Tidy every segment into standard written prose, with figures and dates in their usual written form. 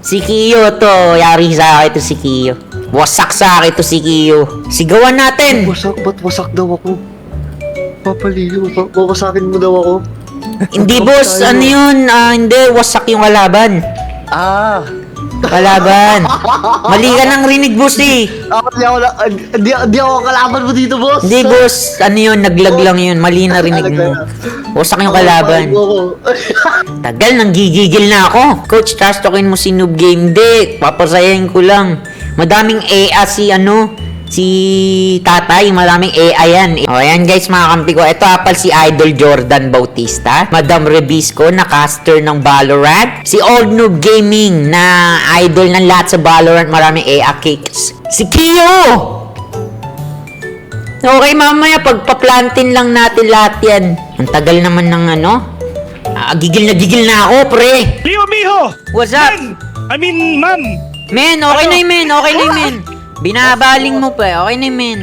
Si Kiyo to. Yari sa akin to si Kiyo. Wasak sa akin to si Kiyo. Sigawan natin. Ba't wasak daw ako? Papaliyo, babasakin mo daw ako. Hindi boss, ano yun? Hindi, wasak yung kalaban. Ah! Kalaban. Mali ka ng rinig boss eh. Di ako kalaban mo dito, boss. Hindi boss, ano yun? Naglag lang yun. Mali na rinig mo. Wasak yung kalaban. Tagal, nang gigigil na ako. Coach, trash talkin mo si Noob Game. Hindi, papasayahin ko lang. Madaming EA si Tatay, maraming AI yan. O, ayan guys, mga kampi ko. Ito apal si Idol Jordan Bautista. Madam Rebisco, na caster ng Valorant. Si Old Noob Gaming, na idol ng lahat sa Valorant. Maraming AI kicks. Si Kiyo! Okay, mamaya, pagpa-plantin lang natin lahat yan. Ang tagal naman ng gigil na ako, pre. Leo Miho! What's up? Ma'am! Men, okay na yung men, okay na yung men. Binabaling mo pa, okay na yung men.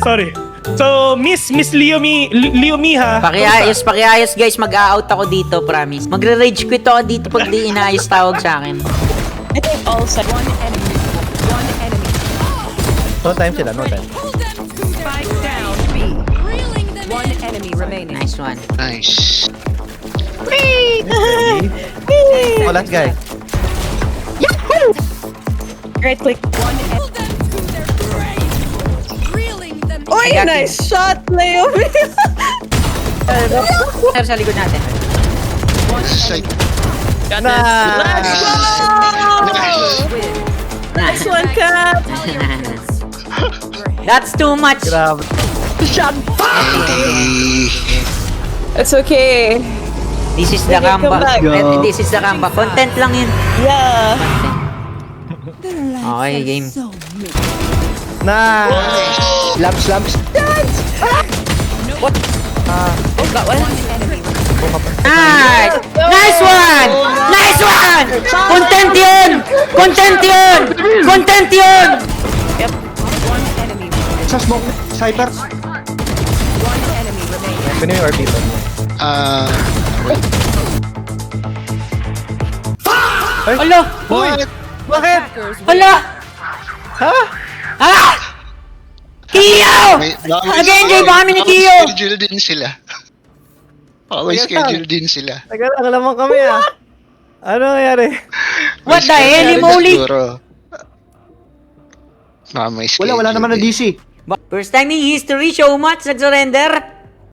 Sorry. So, Miss Leo Miha. Pakiayos guys, mag-a-out ako dito, promise. Magre-rage quit ako dito pag di inayos tawag sa akin. I think also one enemy. No time sila, no time. Spike down B. One enemy remaining. Nice one. Nice. Oh, last guy. Right click. One I got nice shot, Leo. Sir, sa likod natin. Side. Let's go! Nice one, Cap. That's too much. Grabe. It's okay. This is the Come comeback. back. This is the comeback. Content lang yun. Yeah. Okay, game. Na. Slams. Nice! Nice one! Nice one! Content yun! Content yun! Content yun! One enemy. Sa smoke, Cypher. One enemy remaining. Pwede yung RP to. Hala! What? Bakit? Hala! Ha? Ah! Kiyo! Nag-enjoy ba kami ni Kiyo? Schedule din sila. Always schedule din sila. Tagal lang naman kami ah. Ano nangyari? What the hell, Imoli? Siguro. May schedule Wala naman na din. DC. First time in history, Showmats nag-surrender.